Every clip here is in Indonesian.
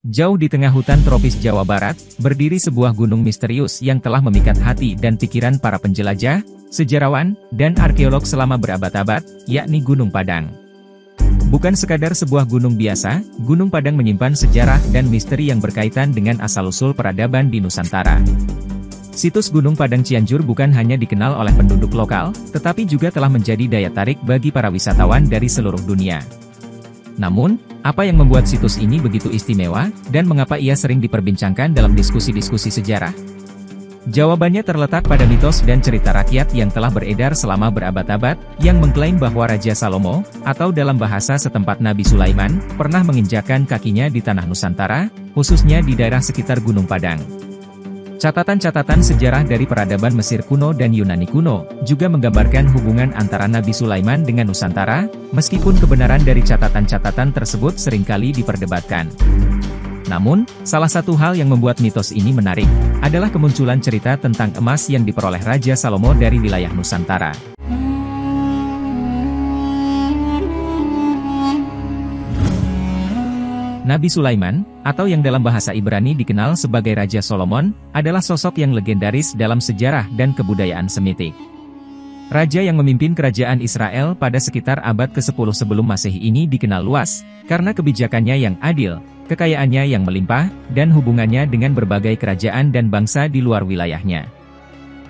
Jauh di tengah hutan tropis Jawa Barat, berdiri sebuah gunung misterius yang telah memikat hati dan pikiran para penjelajah, sejarawan, dan arkeolog selama berabad-abad, yakni Gunung Padang. Bukan sekadar sebuah gunung biasa, Gunung Padang menyimpan sejarah dan misteri yang berkaitan dengan asal-usul peradaban di Nusantara. Situs Gunung Padang Cianjur bukan hanya dikenal oleh penduduk lokal, tetapi juga telah menjadi daya tarik bagi para wisatawan dari seluruh dunia. Namun, apa yang membuat situs ini begitu istimewa, dan mengapa ia sering diperbincangkan dalam diskusi-diskusi sejarah? Jawabannya terletak pada mitos dan cerita rakyat yang telah beredar selama berabad-abad, yang mengklaim bahwa Raja Salomo, atau dalam bahasa setempat Nabi Sulaiman, pernah menginjakkan kakinya di tanah Nusantara, khususnya di daerah sekitar Gunung Padang. Catatan-catatan sejarah dari peradaban Mesir kuno dan Yunani kuno, juga menggambarkan hubungan antara Nabi Sulaiman dengan Nusantara, meskipun kebenaran dari catatan-catatan tersebut seringkali diperdebatkan. Namun, salah satu hal yang membuat mitos ini menarik, adalah kemunculan cerita tentang emas yang diperoleh Raja Salomo dari wilayah Nusantara. Nabi Sulaiman, atau yang dalam bahasa Ibrani dikenal sebagai Raja Solomon, adalah sosok yang legendaris dalam sejarah dan kebudayaan Semitik. Raja yang memimpin kerajaan Israel pada sekitar abad ke-10 sebelum Masehi ini dikenal luas, karena kebijakannya yang adil, kekayaannya yang melimpah, dan hubungannya dengan berbagai kerajaan dan bangsa di luar wilayahnya.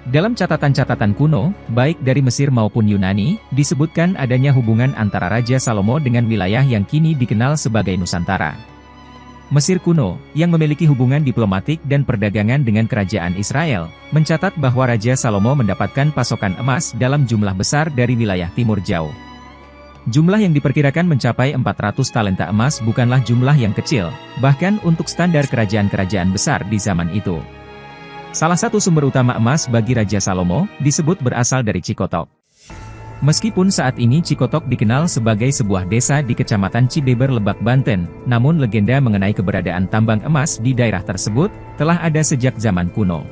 Dalam catatan-catatan kuno, baik dari Mesir maupun Yunani, disebutkan adanya hubungan antara Raja Salomo dengan wilayah yang kini dikenal sebagai Nusantara. Mesir kuno, yang memiliki hubungan diplomatik dan perdagangan dengan kerajaan Israel, mencatat bahwa Raja Salomo mendapatkan pasokan emas dalam jumlah besar dari wilayah timur jauh. Jumlah yang diperkirakan mencapai 400 talenta emas bukanlah jumlah yang kecil, bahkan untuk standar kerajaan-kerajaan besar di zaman itu. Salah satu sumber utama emas bagi Raja Salomo, disebut berasal dari Cikotok. Meskipun saat ini Cikotok dikenal sebagai sebuah desa di Kecamatan Cibeber, Lebak, Banten, namun legenda mengenai keberadaan tambang emas di daerah tersebut, telah ada sejak zaman kuno.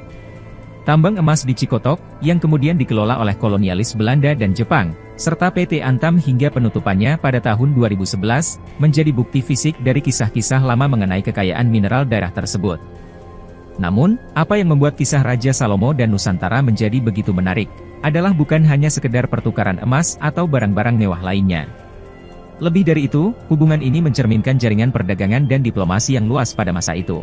Tambang emas di Cikotok, yang kemudian dikelola oleh kolonialis Belanda dan Jepang, serta PT Antam hingga penutupannya pada tahun 2011, menjadi bukti fisik dari kisah-kisah lama mengenai kekayaan mineral daerah tersebut. Namun, apa yang membuat kisah Raja Salomo dan Nusantara menjadi begitu menarik, adalah bukan hanya sekedar pertukaran emas atau barang-barang mewah lainnya. Lebih dari itu, hubungan ini mencerminkan jaringan perdagangan dan diplomasi yang luas pada masa itu.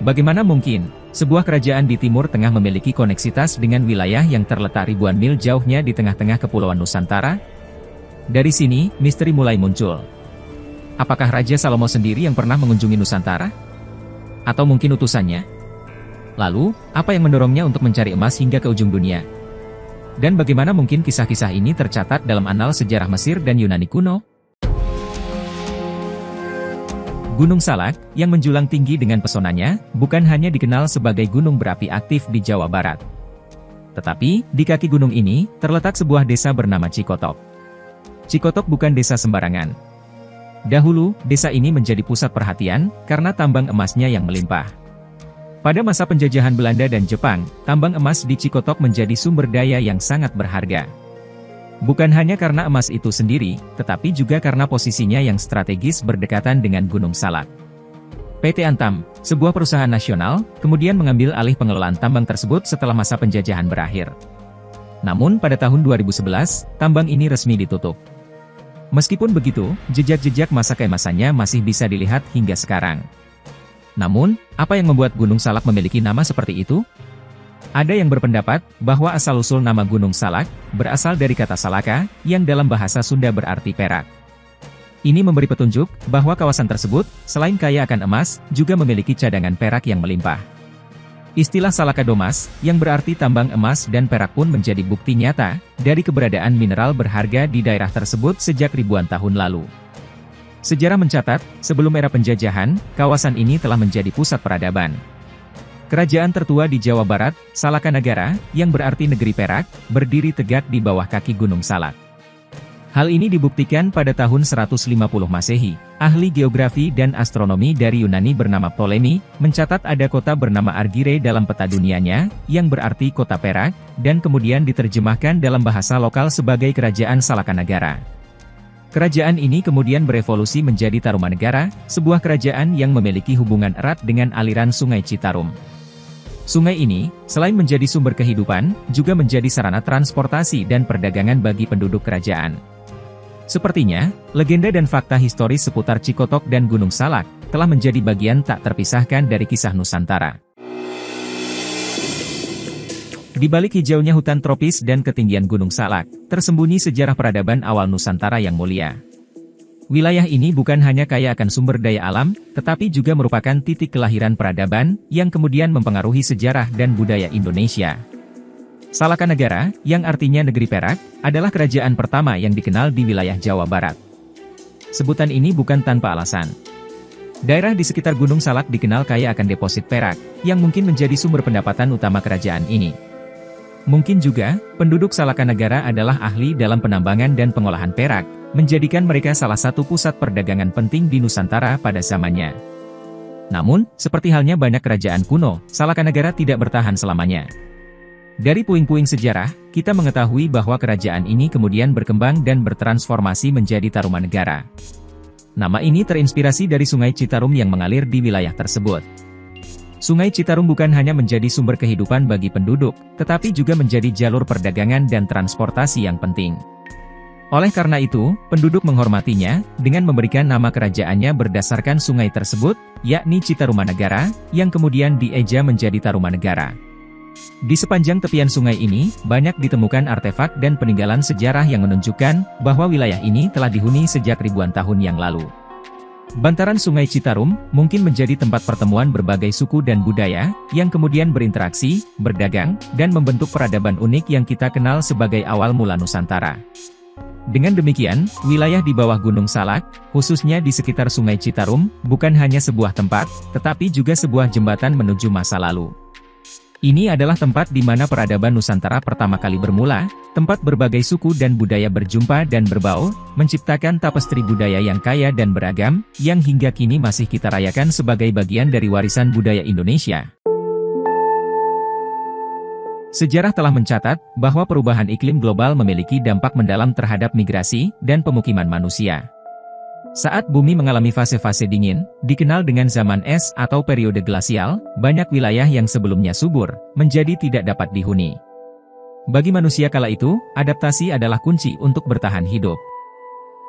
Bagaimana mungkin, sebuah kerajaan di Timur Tengah memiliki koneksitas dengan wilayah yang terletak ribuan mil jauhnya di tengah-tengah kepulauan Nusantara? Dari sini, misteri mulai muncul. Apakah Raja Salomo sendiri yang pernah mengunjungi Nusantara? Atau mungkin utusannya? Lalu, apa yang mendorongnya untuk mencari emas hingga ke ujung dunia? Dan bagaimana mungkin kisah-kisah ini tercatat dalam annal sejarah Mesir dan Yunani kuno? Gunung Salak, yang menjulang tinggi dengan pesonanya, bukan hanya dikenal sebagai gunung berapi aktif di Jawa Barat. Tetapi, di kaki gunung ini, terletak sebuah desa bernama Cikotok. Cikotok bukan desa sembarangan. Dahulu, desa ini menjadi pusat perhatian, karena tambang emasnya yang melimpah. Pada masa penjajahan Belanda dan Jepang, tambang emas di Cikotok menjadi sumber daya yang sangat berharga. Bukan hanya karena emas itu sendiri, tetapi juga karena posisinya yang strategis berdekatan dengan Gunung Salak. PT Antam, sebuah perusahaan nasional, kemudian mengambil alih pengelolaan tambang tersebut setelah masa penjajahan berakhir. Namun pada tahun 2011, tambang ini resmi ditutup. Meskipun begitu, jejak-jejak masa keemasannya masih bisa dilihat hingga sekarang. Namun, apa yang membuat Gunung Salak memiliki nama seperti itu? Ada yang berpendapat bahwa asal-usul nama Gunung Salak berasal dari kata salaka, yang dalam bahasa Sunda berarti perak. Ini memberi petunjuk bahwa kawasan tersebut, selain kaya akan emas, juga memiliki cadangan perak yang melimpah. Istilah Salaka Domas, yang berarti tambang emas dan perak pun menjadi bukti nyata dari keberadaan mineral berharga di daerah tersebut sejak ribuan tahun lalu. Sejarah mencatat, sebelum era penjajahan, kawasan ini telah menjadi pusat peradaban. Kerajaan tertua di Jawa Barat, Salaka Nagara, yang berarti negeri perak, berdiri tegak di bawah kaki Gunung Salak. Hal ini dibuktikan pada tahun 150 Masehi. Ahli geografi dan astronomi dari Yunani bernama Ptolemy, mencatat ada kota bernama Argire dalam peta dunianya, yang berarti kota perak, dan kemudian diterjemahkan dalam bahasa lokal sebagai Kerajaan Salaka Nagara. Kerajaan ini kemudian berevolusi menjadi Tarumanegara, sebuah kerajaan yang memiliki hubungan erat dengan aliran Sungai Citarum. Sungai ini, selain menjadi sumber kehidupan, juga menjadi sarana transportasi dan perdagangan bagi penduduk kerajaan. Sepertinya, legenda dan fakta historis seputar Cikotok dan Gunung Salak telah menjadi bagian tak terpisahkan dari kisah Nusantara. Di balik hijaunya hutan tropis dan ketinggian Gunung Salak, tersembunyi sejarah peradaban awal Nusantara yang mulia. Wilayah ini bukan hanya kaya akan sumber daya alam, tetapi juga merupakan titik kelahiran peradaban, yang kemudian mempengaruhi sejarah dan budaya Indonesia. Salakanegara, yang artinya negeri perak, adalah kerajaan pertama yang dikenal di wilayah Jawa Barat. Sebutan ini bukan tanpa alasan. Daerah di sekitar Gunung Salak dikenal kaya akan deposit perak, yang mungkin menjadi sumber pendapatan utama kerajaan ini. Mungkin juga, penduduk Salakanegara adalah ahli dalam penambangan dan pengolahan perak, menjadikan mereka salah satu pusat perdagangan penting di Nusantara pada zamannya. Namun, seperti halnya banyak kerajaan kuno, Salakanegara tidak bertahan selamanya. Dari puing-puing sejarah, kita mengetahui bahwa kerajaan ini kemudian berkembang dan bertransformasi menjadi Tarumanegara. Nama ini terinspirasi dari Sungai Citarum yang mengalir di wilayah tersebut. Sungai Citarum bukan hanya menjadi sumber kehidupan bagi penduduk, tetapi juga menjadi jalur perdagangan dan transportasi yang penting. Oleh karena itu, penduduk menghormatinya, dengan memberikan nama kerajaannya berdasarkan sungai tersebut, yakni Citarumanegara, yang kemudian dieja menjadi Tarumanegara. Di sepanjang tepian sungai ini, banyak ditemukan artefak dan peninggalan sejarah yang menunjukkan bahwa wilayah ini telah dihuni sejak ribuan tahun yang lalu. Bantaran Sungai Citarum mungkin menjadi tempat pertemuan berbagai suku dan budaya, yang kemudian berinteraksi, berdagang, dan membentuk peradaban unik yang kita kenal sebagai awal mula Nusantara. Dengan demikian, wilayah di bawah Gunung Salak, khususnya di sekitar Sungai Citarum, bukan hanya sebuah tempat, tetapi juga sebuah jembatan menuju masa lalu. Ini adalah tempat di mana peradaban Nusantara pertama kali bermula, tempat berbagai suku dan budaya berjumpa dan berbaur, menciptakan tapestri budaya yang kaya dan beragam, yang hingga kini masih kita rayakan sebagai bagian dari warisan budaya Indonesia. Sejarah telah mencatat bahwa perubahan iklim global memiliki dampak mendalam terhadap migrasi dan pemukiman manusia. Saat bumi mengalami fase-fase dingin, dikenal dengan zaman es atau periode glasial, banyak wilayah yang sebelumnya subur, menjadi tidak dapat dihuni. Bagi manusia kala itu, adaptasi adalah kunci untuk bertahan hidup.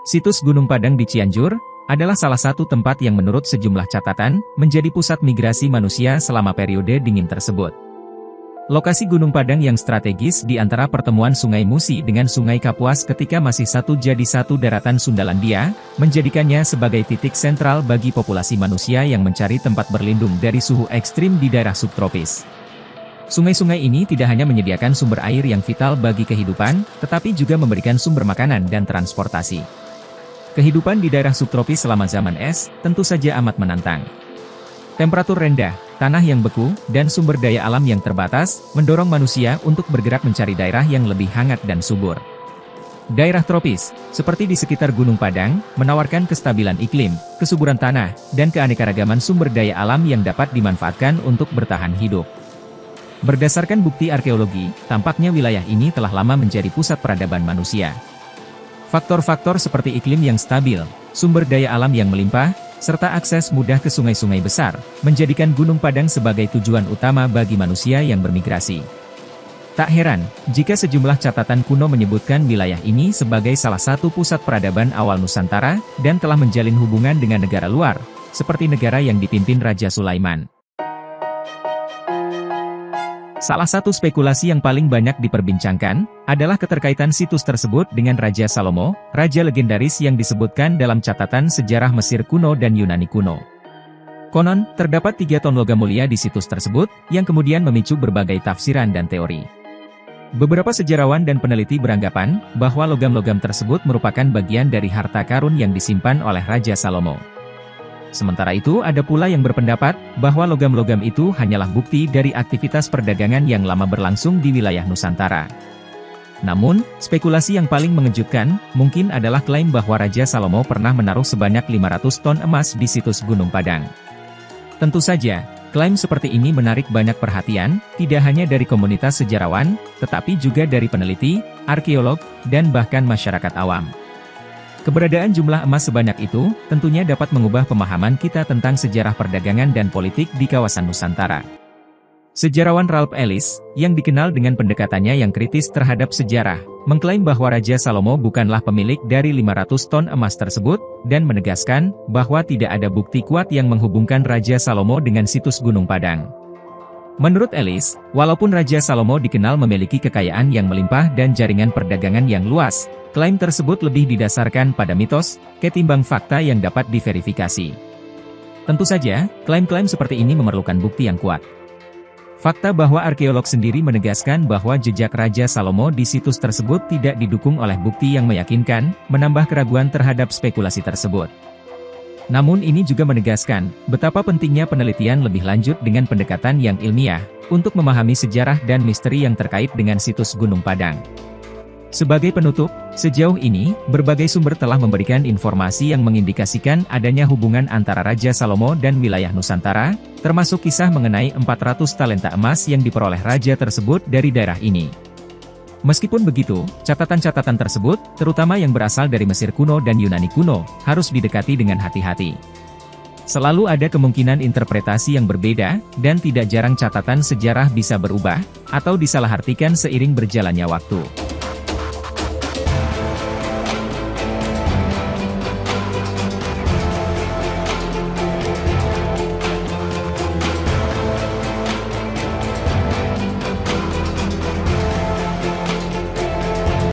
Situs Gunung Padang di Cianjur, adalah salah satu tempat yang menurut sejumlah catatan, menjadi pusat migrasi manusia selama periode dingin tersebut. Lokasi Gunung Padang yang strategis di antara pertemuan Sungai Musi dengan Sungai Kapuas ketika masih satu jadi satu daratan Sundalandia, menjadikannya sebagai titik sentral bagi populasi manusia yang mencari tempat berlindung dari suhu ekstrim di daerah subtropis. Sungai-sungai ini tidak hanya menyediakan sumber air yang vital bagi kehidupan, tetapi juga memberikan sumber makanan dan transportasi. Kehidupan di daerah subtropis selama zaman es, tentu saja amat menantang. Temperatur rendah, tanah yang beku, dan sumber daya alam yang terbatas, mendorong manusia untuk bergerak mencari daerah yang lebih hangat dan subur. Daerah tropis, seperti di sekitar Gunung Padang, menawarkan kestabilan iklim, kesuburan tanah, dan keanekaragaman sumber daya alam yang dapat dimanfaatkan untuk bertahan hidup. Berdasarkan bukti arkeologi, tampaknya wilayah ini telah lama menjadi pusat peradaban manusia. Faktor-faktor seperti iklim yang stabil, sumber daya alam yang melimpah, serta akses mudah ke sungai-sungai besar, menjadikan Gunung Padang sebagai tujuan utama bagi manusia yang bermigrasi. Tak heran, jika sejumlah catatan kuno menyebutkan wilayah ini sebagai salah satu pusat peradaban awal Nusantara, dan telah menjalin hubungan dengan negara luar, seperti negara yang dipimpin Raja Sulaiman. Salah satu spekulasi yang paling banyak diperbincangkan, adalah keterkaitan situs tersebut dengan Raja Salomo, raja legendaris yang disebutkan dalam catatan sejarah Mesir kuno dan Yunani kuno. Konon, terdapat 3 ton logam mulia di situs tersebut, yang kemudian memicu berbagai tafsiran dan teori. Beberapa sejarawan dan peneliti beranggapan, bahwa logam-logam tersebut merupakan bagian dari harta karun yang disimpan oleh Raja Salomo. Sementara itu ada pula yang berpendapat, bahwa logam-logam itu hanyalah bukti dari aktivitas perdagangan yang lama berlangsung di wilayah Nusantara. Namun, spekulasi yang paling mengejutkan, mungkin adalah klaim bahwa Raja Salomo pernah menaruh sebanyak 500 ton emas di situs Gunung Padang. Tentu saja, klaim seperti ini menarik banyak perhatian, tidak hanya dari komunitas sejarawan, tetapi juga dari peneliti, arkeolog, dan bahkan masyarakat awam. Keberadaan jumlah emas sebanyak itu, tentunya dapat mengubah pemahaman kita tentang sejarah perdagangan dan politik di kawasan Nusantara. Sejarawan Ralph Ellis, yang dikenal dengan pendekatannya yang kritis terhadap sejarah, mengklaim bahwa Raja Salomo bukanlah pemilik dari 500 ton emas tersebut, dan menegaskan bahwa tidak ada bukti kuat yang menghubungkan Raja Salomo dengan situs Gunung Padang. Menurut Ellis, walaupun Raja Salomo dikenal memiliki kekayaan yang melimpah dan jaringan perdagangan yang luas, klaim tersebut lebih didasarkan pada mitos, ketimbang fakta yang dapat diverifikasi. Tentu saja, klaim-klaim seperti ini memerlukan bukti yang kuat. Fakta bahwa arkeolog sendiri menegaskan bahwa jejak Raja Salomo di situs tersebut tidak didukung oleh bukti yang meyakinkan, menambah keraguan terhadap spekulasi tersebut. Namun ini juga menegaskan, betapa pentingnya penelitian lebih lanjut dengan pendekatan yang ilmiah, untuk memahami sejarah dan misteri yang terkait dengan situs Gunung Padang. Sebagai penutup, sejauh ini, berbagai sumber telah memberikan informasi yang mengindikasikan adanya hubungan antara Raja Salomo dan wilayah Nusantara, termasuk kisah mengenai 400 talenta emas yang diperoleh raja tersebut dari daerah ini. Meskipun begitu, catatan-catatan tersebut, terutama yang berasal dari Mesir kuno dan Yunani kuno, harus didekati dengan hati-hati. Selalu ada kemungkinan interpretasi yang berbeda, dan tidak jarang catatan sejarah bisa berubah, atau disalahartikan seiring berjalannya waktu.